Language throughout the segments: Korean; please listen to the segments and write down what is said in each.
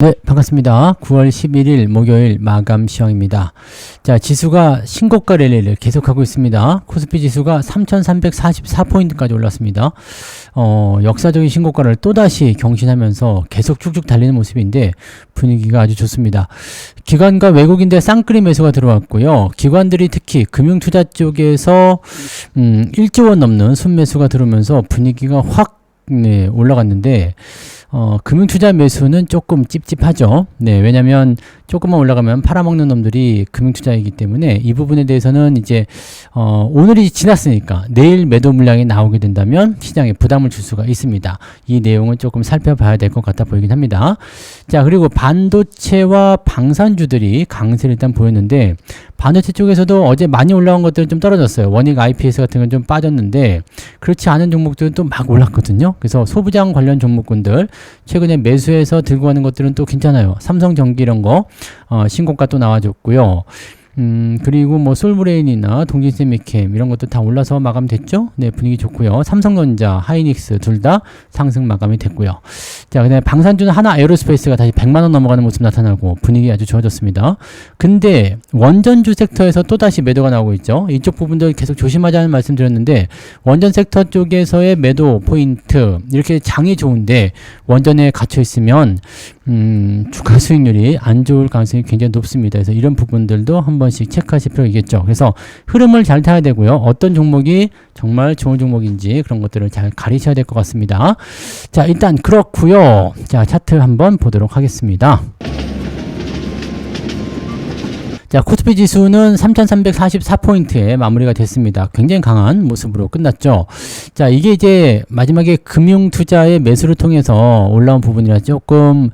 네, 반갑습니다. 9월 11일 목요일 마감 시황입니다. 자, 지수가 신고가 랠리를 계속하고 있습니다. 코스피 지수가 3,344포인트까지 올랐습니다. 역사적인 신고가를 또다시 경신하면서 계속 쭉쭉 달리는 모습인데 분위기가 아주 좋습니다. 기관과 외국인들 쌍끌이 매수가 들어왔고요. 기관들이 특히 금융투자 쪽에서 1조 원 넘는 순매수가 들어오면서 분위기가 확 올라갔는데 금융투자 매수는 조금 찝찝하죠. 네, 왜냐면 조금만 올라가면 팔아먹는 놈들이 금융투자이기 때문에 이 부분에 대해서는 이제 오늘이 지났으니까 내일 매도 물량이 나오게 된다면 시장에 부담을 줄 수가 있습니다. 이 내용은 조금 살펴봐야 될 것 같아 보이긴 합니다. 자, 그리고 반도체와 방산주들이 강세를 일단 보였는데 반도체 쪽에서도 어제 많이 올라온 것들은 좀 떨어졌어요. 원익 IPS 같은 건 좀 빠졌는데 그렇지 않은 종목들은 또 막 올랐거든요. 그래서 소부장 관련 종목군들 최근에 매수해서 들고 가는 것들은 또 괜찮아요. 삼성전기 이런 거 신고가 또 나와줬고요. 그리고 뭐 솔브레인이나 동진세미캠 이런 것도 다 올라서 마감됐죠. 네, 분위기 좋고요. 삼성전자, 하이닉스 둘 다 상승 마감이 됐고요. 자, 그다음에 방산주는 하나 에어로스페이스가 다시 100만 원 넘어가는 모습 나타나고 분위기 아주 좋아졌습니다. 근데 원전주 섹터에서 또 다시 매도가 나오고 있죠. 이쪽 부분들 계속 조심하자는 말씀 드렸는데 원전 섹터 쪽에서의 매도 포인트 이렇게 장이 좋은데 원전에 갇혀 있으면 주가 수익률이 안 좋을 가능성이 굉장히 높습니다. 그래서 이런 부분들도 한 번씩 체크하실 필요가 있겠죠. 그래서 흐름을 잘 타야 되고요. 어떤 종목이 정말 좋은 종목인지 그런 것들을 잘 가리셔야 될 것 같습니다. 자, 일단 그렇고요. 자, 차트 한번 보도록 하겠습니다. 자, 코스피 지수는 3,344포인트에 마무리가 됐습니다. 굉장히 강한 모습으로 끝났죠. 자, 이게 이제 마지막에 금융투자의 매수를 통해서 올라온 부분이라 조금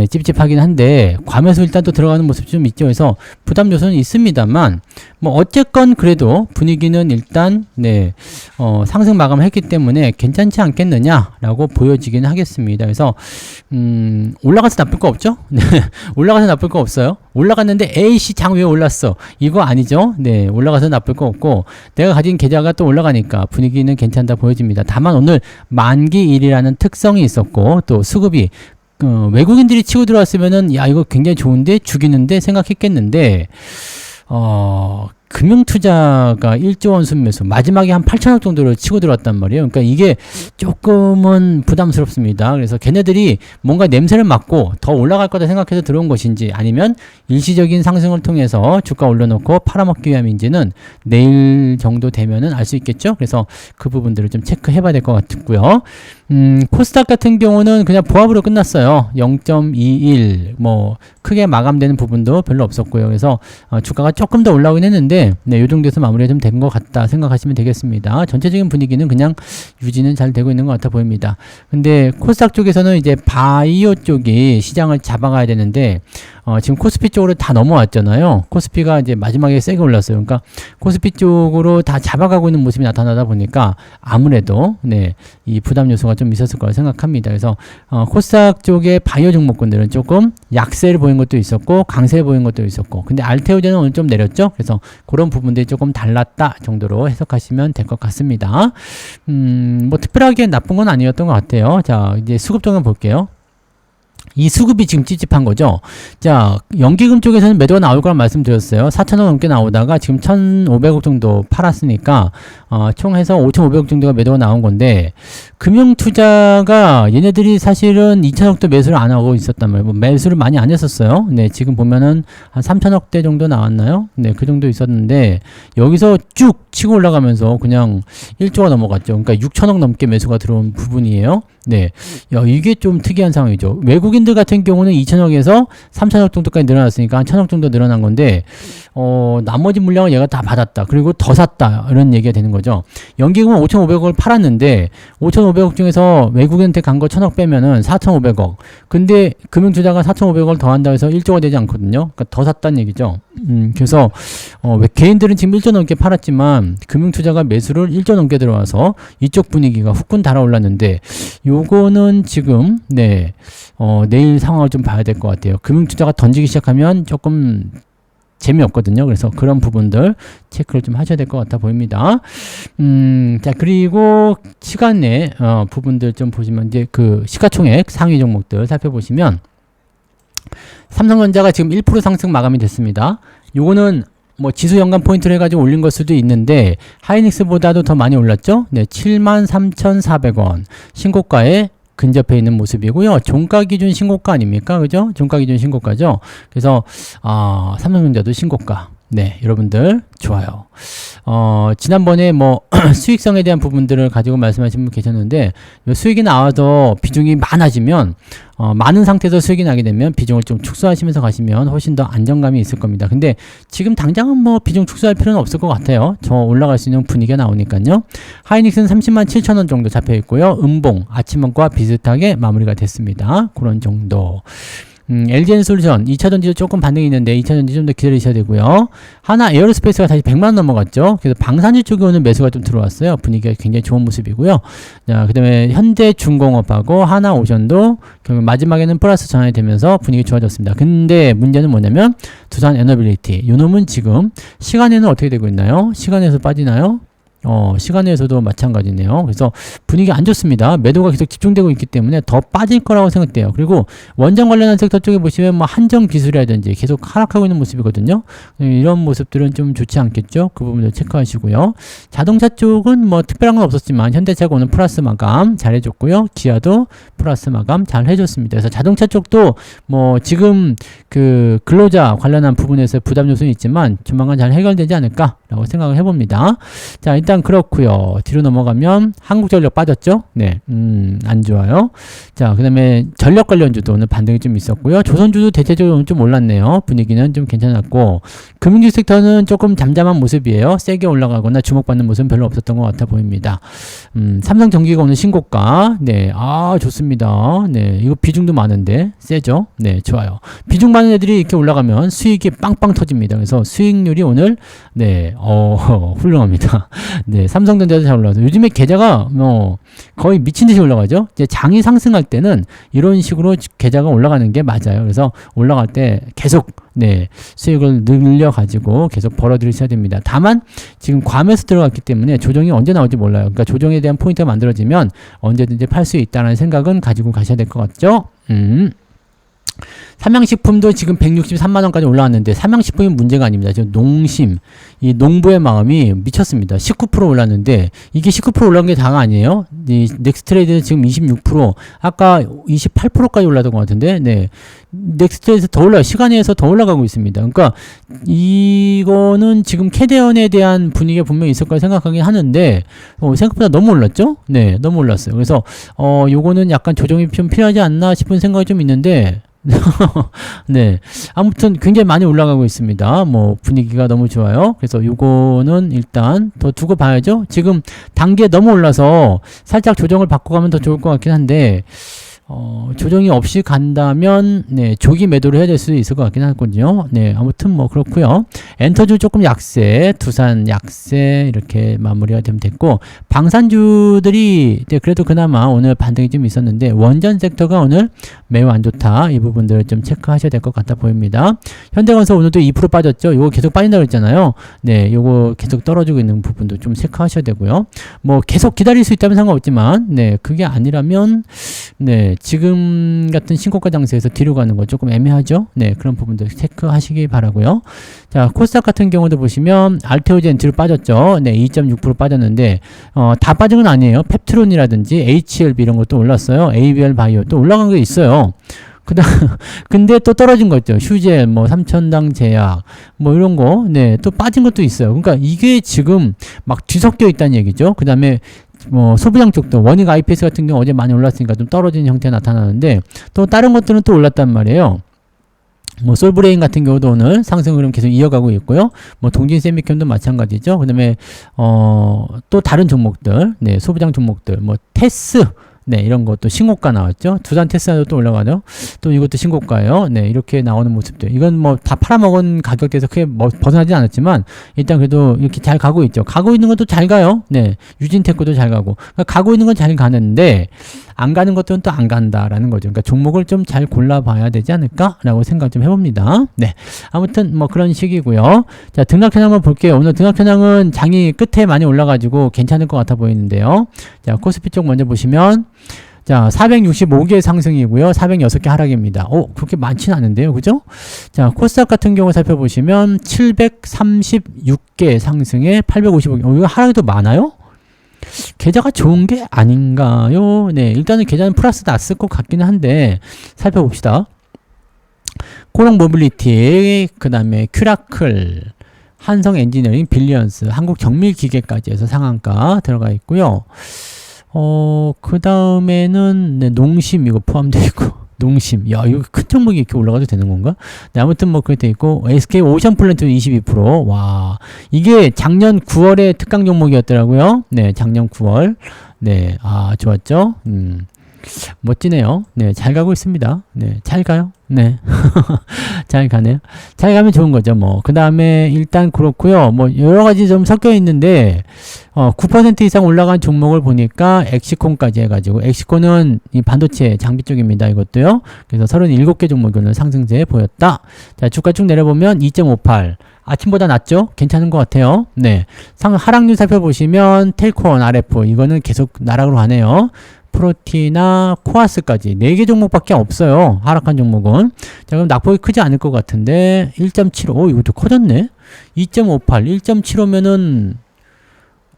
찝찝하긴 한데 과매수 일단 또 들어가는 모습이 좀 있죠. 그래서 부담 요소는 있습니다만 뭐 어쨌건 그래도 분위기는 일단 상승 마감을 했기 때문에 괜찮지 않겠느냐라고 보여지긴 하겠습니다. 그래서 올라가서 나쁠 거 없죠? 네, 올라가서 나쁠 거 없어요. 올라갔는데 에이씨 장 위에 올랐어. 이거 아니죠? 네, 올라가서 나쁠 거 없고 내가 가진 계좌가 또 올라가니까 분위기는 괜찮다 보여집니다. 다만 오늘 만기일이라는 특성이 있었고 또 수급이 외국인들이 치고 들어왔으면은 야 이거 굉장히 좋은데 죽이는데 생각했겠는데 금융투자가 1조 원 순매수 마지막에 한 8천억 정도를 치고 들어왔단 말이에요. 그러니까 이게 조금은 부담스럽습니다. 그래서 걔네들이 뭔가 냄새를 맡고 더 올라갈 거다 생각해서 들어온 것인지 아니면 일시적인 상승을 통해서 주가 올려놓고 팔아먹기 위함인지는 내일 정도 되면은 알 수 있겠죠. 그래서 그 부분들을 좀 체크해 봐야 될 것 같고요. 코스닥 같은 경우는 그냥 보합으로 끝났어요. 0.21 뭐 크게 마감되는 부분도 별로 없었고요. 그래서 주가가 조금 더 올라오긴 했는데 이 정도에서 마무리가 좀 된 것 같다 생각하시면 되겠습니다. 전체적인 분위기는 그냥 유지는 잘 되고 있는 것 같아 보입니다. 근데 코스닥 쪽에서는 이제 바이오 쪽이 시장을 잡아가야 되는데 지금 코스피 쪽으로 다 넘어왔잖아요. 코스피가 이제 마지막에 세게 올랐어요. 그러니까 코스피 쪽으로 다 잡아가고 있는 모습이 나타나다 보니까 아무래도 이 부담 요소가 좀 있었을 거라 생각합니다. 그래서 코스닥 쪽의 바이오 종목군들은 조금 약세를 보인 것도 있었고 강세를 보인 것도 있었고 근데 알테오제는 오늘 좀 내렸죠. 그래서 그런 부분들이 조금 달랐다 정도로 해석하시면 될 것 같습니다. 뭐 특별하게 나쁜 건 아니었던 것 같아요. 자, 이제 수급 동향 볼게요. 이 수급이 지금 찝찝한 거죠. 자, 연기금 쪽에서는 매도가 나올 거란 말씀드렸어요. 4천억 넘게 나오다가 지금 1,500억 정도 팔았으니까 총 해서 5,500억 정도가 매도가 나온 건데 금융투자가 얘네들이 사실은 2천억도 매수를 안 하고 있었단 말이에요. 뭐 매수를 많이 안 했었어요. 네, 지금 보면은 한 3천억대 정도 나왔나요? 네, 그 정도 있었는데 여기서 쭉 치고 올라가면서 그냥 1조가 넘어갔죠. 그러니까 6천억 넘게 매수가 들어온 부분이에요. 네, 야, 이게 좀 특이한 상황이죠. 외국인들 같은 경우는 2천억에서 3천억 정도까지 늘어났으니까 한 1천억 정도 늘어난 건데 나머지 물량을 얘가 다 받았다. 그리고 더 샀다. 이런 얘기가 되는 거죠. 연기금은 5,500억을 팔았는데 5,500억 중에서 외국인한테 간 거 1,000억 빼면은 4,500억. 근데 금융투자가 4,500억을 더한다 해서 1조가 되지 않거든요. 그러니까 더 샀다는 얘기죠. 그래서 개인들은 지금 1조 넘게 팔았지만 금융투자가 매수를 1조 넘게 들어와서 이쪽 분위기가 후끈 달아올랐는데 요거는 지금 내일 상황을 좀 봐야 될 것 같아요. 금융투자가 던지기 시작하면 조금 재미없거든요. 그래서 그런 부분들 체크를 좀 하셔야 될 것 같아 보입니다. 자, 그리고 시간 내 부분들 좀 보시면 이제 그 시가총액 상위 종목들 살펴보시면 삼성전자가 지금 1% 상승 마감이 됐습니다. 요거는 뭐 지수 연간 포인트를 해가지고 올린 걸 수도 있는데 하이닉스보다도 더 많이 올랐죠. 네, 73,400원 신고가에 근접해 있는 모습이고요. 종가 기준 신고가 아닙니까? 그죠? 종가 기준 신고가죠. 그래서 삼성전자도 신고가. 네, 여러분들 좋아요. 지난번에 뭐 수익성에 대한 부분들을 가지고 말씀하신 분 계셨는데 수익이 나와서 비중이 많아지면 많은 상태에서 수익이 나게 되면 비중을 좀 축소하시면서 가시면 훨씬 더 안정감이 있을 겁니다. 근데 지금 당장은 뭐 비중 축소할 필요는 없을 것 같아요. 저 올라갈 수 있는 분위기가 나오니까요. 하이닉스는 307,000원 정도 잡혀 있고요. 음봉 아침과 비슷하게 마무리가 됐습니다. 그런 정도. LG엔솔루션 2차전지도 조금 반등이 있는데 2차전지 좀 더 기다리셔야 되고요. 하나 에어로스페이스가 다시 100만원 넘어갔죠. 그래서 방산주 쪽에 오늘 매수가 좀 들어왔어요. 분위기가 굉장히 좋은 모습이고요. 자, 그 다음에 현대중공업하고 하나오션도 결국 마지막에는 플러스 전환이 되면서 분위기 좋아졌습니다. 근데 문제는 뭐냐면 두산에너빌리티 요 놈은 지금 시간에는 어떻게 되고 있나요? 시간에서 빠지나요? 시간에서도 마찬가지네요. 그래서 분위기 안 좋습니다. 매도가 계속 집중되고 있기 때문에 더 빠질 거라고 생각돼요. 그리고 원전 관련한 섹터 쪽에 보시면 뭐 한정기술이라든지 계속 하락하고 있는 모습이거든요. 이런 모습들은 좀 좋지 않겠죠. 그 부분도 체크하시고요. 자동차 쪽은 뭐 특별한 건 없었지만 현대차가 오늘 플러스 마감 잘 해줬고요. 기아도 플러스 마감 잘 해줬습니다. 그래서 자동차 쪽도 뭐 지금 그 근로자 관련한 부분에서 부담 요소는 있지만 조만간 잘 해결되지 않을까라고 생각을 해봅니다. 자, 일단 그렇고요. 뒤로 넘어가면 한국전력 빠졌죠? 네, 안 좋아요. 자, 그 다음에 전력 관련주도 오늘 반등이 좀 있었고요. 조선주도 대체적으로 좀 올랐네요. 분위기는 좀 괜찮았고 금융주 섹터는 조금 잠잠한 모습이에요. 세게 올라가거나 주목받는 모습은 별로 없었던 것 같아 보입니다. 삼성전기가 오늘 신고가. 네, 좋습니다. 네, 이거 비중도 많은데 세죠? 네, 좋아요. 비중 많은 애들이 이렇게 올라가면 수익이 빵빵 터집니다. 그래서 수익률이 오늘 네, 훌륭합니다. 네, 삼성전자도 잘 올라가서 요즘에 계좌가 뭐 거의 미친 듯이 올라가죠. 이제 장이 상승할 때는 이런 식으로 계좌가 올라가는 게 맞아요. 그래서 올라갈 때 계속 네, 수익을 늘려 가지고 계속 벌어들이셔야 됩니다. 다만 지금 괌에서 들어갔기 때문에 조정이 언제 나올지 몰라요. 그러니까 조정에 대한 포인트가 만들어지면 언제든지 팔 수 있다는 생각은 가지고 가셔야 될 것 같죠. 삼양식품도 지금 163만원까지 올라왔는데 삼양식품이 문제가 아닙니다. 지금 농심, 이 농부의 마음이 미쳤습니다. 19% 올랐는데 이게 19% 올라온 게 다가 아니에요. 이 넥스트레이드는 지금 26%, 아까 28%까지 올랐던 것 같은데, 네, 넥스트레이드에서 더 올라, 시간에서 더 올라가고 있습니다. 그러니까 이거는 지금 캐대언에 대한 분위기가 분명히 있을 거라 생각하긴 하는데 생각보다 너무 올랐죠? 네, 너무 올랐어요. 그래서 요거는 약간 조정이 좀 필요하지 않나 싶은 생각이 좀 있는데. 네, 아무튼 굉장히 많이 올라가고 있습니다. 뭐 분위기가 너무 좋아요. 그래서 요거는 일단 더 두고 봐야죠. 지금 단계 너무 올라서 살짝 조정을 바꿔가면 더 좋을 것 같긴 한데 조정이 없이 간다면 네, 조기 매도를 해야 될 수도 있을 것 같긴 하거든요. 네, 아무튼 뭐 그렇고요. 엔터주 조금 약세, 두산 약세 이렇게 마무리가 좀 됐고 방산주들이 네, 그래도 그나마 오늘 반등이 좀 있었는데 원전 섹터가 오늘 매우 안 좋다. 이 부분들을 좀 체크하셔야 될 것 같아 보입니다. 현대건설 오늘도 2% 빠졌죠. 요거 계속 빠진다고 했잖아요. 네, 요거 계속 떨어지고 있는 부분도 좀 체크하셔야 되고요. 뭐 계속 기다릴 수 있다면 상관없지만 네, 그게 아니라면 네, 지금 같은 신고가 장세에서 뒤로 가는 거 조금 애매하죠. 네, 그런 부분들 체크하시기 바라고요. 자, 코스닥 같은 경우도 보시면 알테오젠 뒤로 빠졌죠. 네, 2.6% 빠졌는데 다 빠진 건 아니에요. 펩트론이라든지 HLB 이런 것도 올랐어요. ABL 바이오 또 올라간 게 있어요. 근데 또 떨어진 거 있죠. 휴젤, 뭐, 삼천당 제약, 뭐, 이런 거, 네, 또 빠진 것도 있어요. 그러니까 이게 지금 막 뒤섞여 있다는 얘기죠. 그 다음에 뭐, 소비장 쪽도, 원익 IPS 같은 경우 어제 많이 올랐으니까 좀 떨어지는 형태가 나타나는데, 또 다른 것들은 또 올랐단 말이에요. 뭐, 솔브레인 같은 경우도 오늘 상승 흐름 계속 이어가고 있고요. 뭐, 동진 세미캠도 마찬가지죠. 그 다음에, 또 다른 종목들, 네, 소비장 종목들, 뭐, 테스, 네, 이런 것도 신고가 나왔죠. 두산 테스라도 또 올라가죠. 또 이것도 신고가예요. 네, 이렇게 나오는 모습들. 이건 뭐 다 팔아먹은 가격대에서 크게 뭐 벗어나지 않았지만 일단 그래도 이렇게 잘 가고 있죠. 가고 있는 것도 잘 가요. 네, 유진테크도 잘 가고. 그러니까 가고 있는 건 잘 가는데 안 가는 것들은 또 안 간다라는 거죠. 그러니까 종목을 좀 잘 골라봐야 되지 않을까라고 생각 좀 해봅니다. 네, 아무튼 뭐 그런 식이고요. 자, 등락현황 한번 볼게요. 오늘 등락현황은 장이 끝에 많이 올라가지고 괜찮을 것 같아 보이는데요. 자, 코스피 쪽 먼저 보시면 자, 465개 상승이고요. 406개 하락입니다. 그렇게 많지는 않은데요. 그죠? 자, 코스닥 같은 경우 살펴보시면 736개 상승에 855개. 이거 하락이 더 많아요? 계좌가 좋은 게 아닌가요? 네, 일단은 계좌는 플러스 났을 것 같기는 한데 살펴봅시다. 코롱 모빌리티, 그 다음에 큐라클, 한성 엔지니어링, 빌리언스, 한국 정밀기계까지 해서 상한가 들어가 있고요. 그 다음에는 네, 농심 이거 포함되어 있고 농심, 야 이거 큰 종목이 이렇게 올라가도 되는 건가? 네, 아무튼 뭐 그렇게 돼 있고 SK 오션플랜트 22%. 와, 이게 작년 9월에 특강 종목이었더라고요. 네, 작년 9월. 네, 좋았죠. 멋지네요. 네, 잘 가고 있습니다. 네, 잘 가요. 네, 잘 가네요. 잘 가면 좋은 거죠. 뭐, 그 다음에 일단 그렇고요. 뭐, 여러 가지 좀 섞여 있는데, 9% 이상 올라간 종목을 보니까 엑시콘까지 해가지고, 엑시콘은 이 반도체 장비 쪽입니다. 이것도요. 그래서 37개 종목이 오늘 상승세 보였다. 자, 주가 쭉 내려보면 2.58. 아침보다 낫죠? 괜찮은 것 같아요. 네. 하락률 살펴보시면, 텔콘, RF, 이거는 계속 나락으로 가네요. 프로티나 코아스까지 4개 종목밖에 없어요. 하락한 종목은. 자, 그럼 낙폭이 크지 않을 것 같은데 1.75. 이것도 커졌네. 2.58, 1.75면은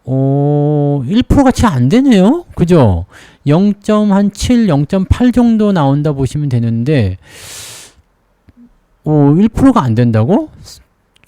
1%가 채 안 되네요. 그죠? 0.7, 0.8 정도 나온다 보시면 되는데 1%가 안 된다고?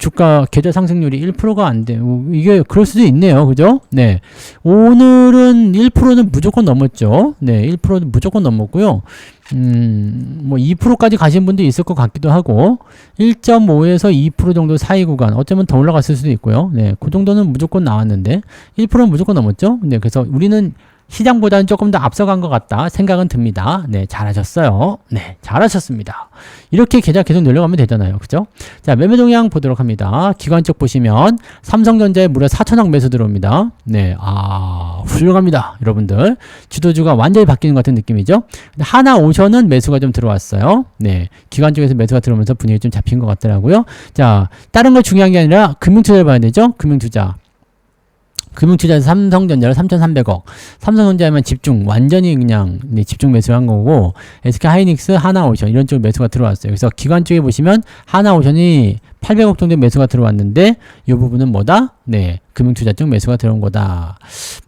주가 계좌 상승률이 1%가 안 돼. 이게 그럴 수도 있네요. 그죠? 네. 오늘은 1%는 무조건 넘었죠. 네. 1%는 무조건 넘었고요. 뭐 2%까지 가신 분도 있을 것 같기도 하고 1.5에서 2% 정도 사이 구간 어쩌면 더 올라갔을 수도 있고요. 네. 그 정도는 무조건 나왔는데 1%는 무조건 넘었죠. 네. 그래서 우리는 시장보다는 조금 더 앞서간 것 같다 생각은 듭니다. 네, 잘하셨어요. 네, 잘하셨습니다. 이렇게 계좌 계속 늘려가면 되잖아요. 그죠? 자, 매매 동향 보도록 합니다. 기관 쪽 보시면 삼성전자에 무려 4천억 매수 들어옵니다. 네, 훌륭합니다. 여러분들. 주도주가 완전히 바뀌는 것 같은 느낌이죠? 하나오션은 매수가 좀 들어왔어요. 네, 기관 쪽에서 매수가 들어오면서 분위기 좀 잡힌 것 같더라고요. 자, 다른 거 중요한 게 아니라 금융투자를 봐야 되죠? 금융투자. 금융투자에서 삼성전자를 3,300억. 삼성전자에만 집중, 완전히 그냥 집중 매수한 거고, SK하이닉스, 하나오션 이런 쪽 매수가 들어왔어요. 그래서 기관 쪽에 보시면 하나오션이 800억 정도 매수가 들어왔는데 이 부분은 뭐다? 네, 금융투자 쪽 매수가 들어온 거다.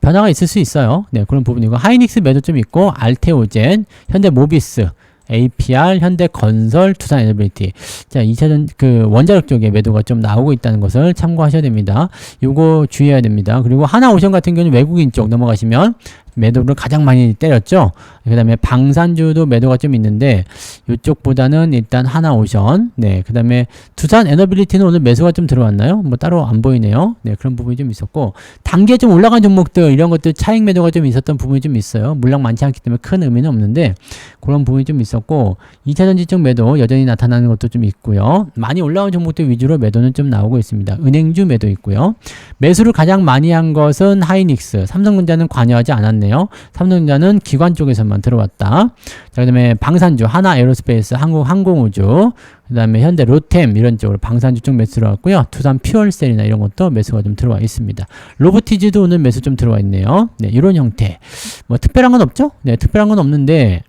변화가 있을 수 있어요. 네, 그런 부분이고 하이닉스 매도 좀 있고 알테오젠, 현대모비스, APR, 현대건설, 두산에너빌리티. 자, 2차전 원자력 쪽에 매도가 좀 나오고 있다는 것을 참고하셔야 됩니다. 요거 주의해야 됩니다. 그리고 하나오션 같은 경우는 외국인 쪽 넘어가시면 매도를 가장 많이 때렸죠. 그 다음에 방산주도 매도가 좀 있는데 이쪽보다는 일단 하나오션, 네, 그 다음에 두산에너빌리티는 오늘 매수가 좀 들어왔나요? 뭐 따로 안 보이네요. 네, 그런 부분이 좀 있었고 단계 좀 올라간 종목들 이런 것들 차익 매도가 좀 있었던 부분이 좀 있어요. 물량 많지 않기 때문에 큰 의미는 없는데 그런 부분이 좀 있었고 2차전지 쪽 매도 여전히 나타나는 것도 좀 있고요. 많이 올라온 종목들 위주로 매도는 좀 나오고 있습니다. 은행주 매도 있고요. 매수를 가장 많이 한 것은 하이닉스, 삼성전자는 관여하지 않았네요. 삼성전자는 기관 쪽에서만 들어왔다. 자, 그 다음에 방산주, 하나에어로스페이스, 한국항공우주, 그 다음에 현대 로템 이런 쪽으로 방산주 쪽 매수 들어왔고요. 두산 퓨얼셀이나 이런 것도 매수가 좀 들어와 있습니다. 로보티즈도 오늘 매수 좀 들어와 있네요. 네, 이런 형태. 뭐 특별한 건 없죠? 네, 특별한 건 없는데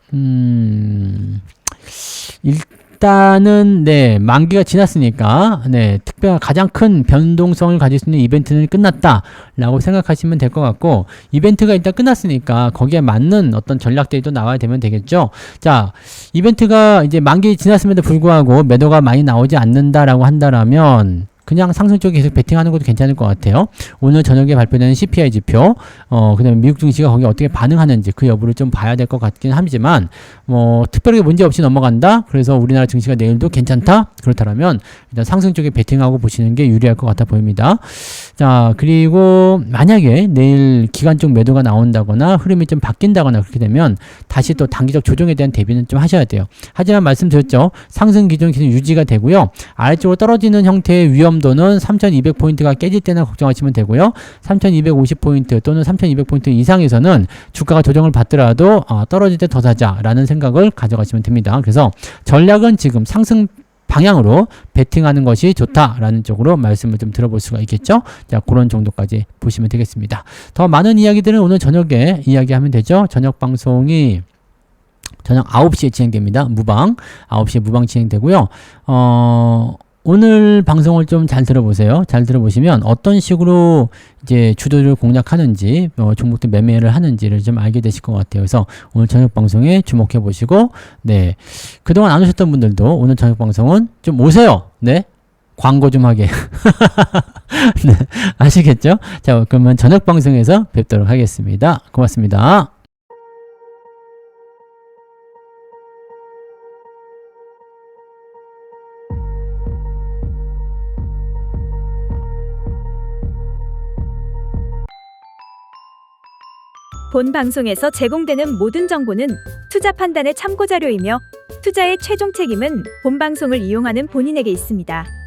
일단은 네, 만기가 지났으니까 네, 특별한 가장 큰 변동성을 가질 수 있는 이벤트는 끝났다라고 생각하시면 될 것 같고 이벤트가 일단 끝났으니까 거기에 맞는 어떤 전략들이 또 나와야 되면 되겠죠. 자, 이벤트가 이제 만기 지났음에도 불구하고 매도가 많이 나오지 않는다라고 한다라면 그냥 상승 쪽에 계속 베팅하는 것도 괜찮을 것 같아요. 오늘 저녁에 발표되는 CPI 지표, 그 다음에 미국 증시가 거기에 어떻게 반응하는지 그 여부를 좀 봐야 될 것 같긴 하지만, 특별하게 문제 없이 넘어간다? 그래서 우리나라 증시가 내일도 괜찮다? 그렇다면, 일단 상승 쪽에 베팅하고 보시는 게 유리할 것 같아 보입니다. 자, 그리고 만약에 내일 기관 쪽 매도가 나온다거나 흐름이 좀 바뀐다거나 그렇게 되면 다시 또 단기적 조정에 대한 대비는 좀 하셔야 돼요. 하지만 말씀드렸죠. 상승 기존 계속 유지가 되고요. 아래쪽으로 떨어지는 형태의 위험도는 3200포인트가 깨질 때나 걱정하시면 되고요. 3250포인트 또는 3200포인트 이상에서는 주가가 조정을 받더라도 떨어질 때 더 사자라는 생각을 가져가시면 됩니다. 그래서 전략은 지금 상승 방향으로 베팅하는 것이 좋다라는 쪽으로 말씀을 좀 들어볼 수가 있겠죠. 자, 그런 정도까지 보시면 되겠습니다. 더 많은 이야기들은 오늘 저녁에 이야기하면 되죠. 저녁 방송이 저녁 9시에 진행됩니다. 무방. 9시에 무방 진행되고요. 오늘 방송을 좀 잘 들어보세요. 잘 들어보시면 어떤 식으로 이제 주도를 공략하는지, 종목들 매매를 하는지를 좀 알게 되실 것 같아요. 그래서 오늘 저녁 방송에 주목해 보시고, 네. 그동안 안 오셨던 분들도 오늘 저녁 방송은 좀 오세요. 네. 광고 좀 하게. 네. 아시겠죠? 자, 그러면 저녁 방송에서 뵙도록 하겠습니다. 고맙습니다. 본 방송에서 제공되는 모든 정보는 투자 판단의 참고 자료이며 투자의 최종 책임은 본 방송을 이용하는 본인에게 있습니다.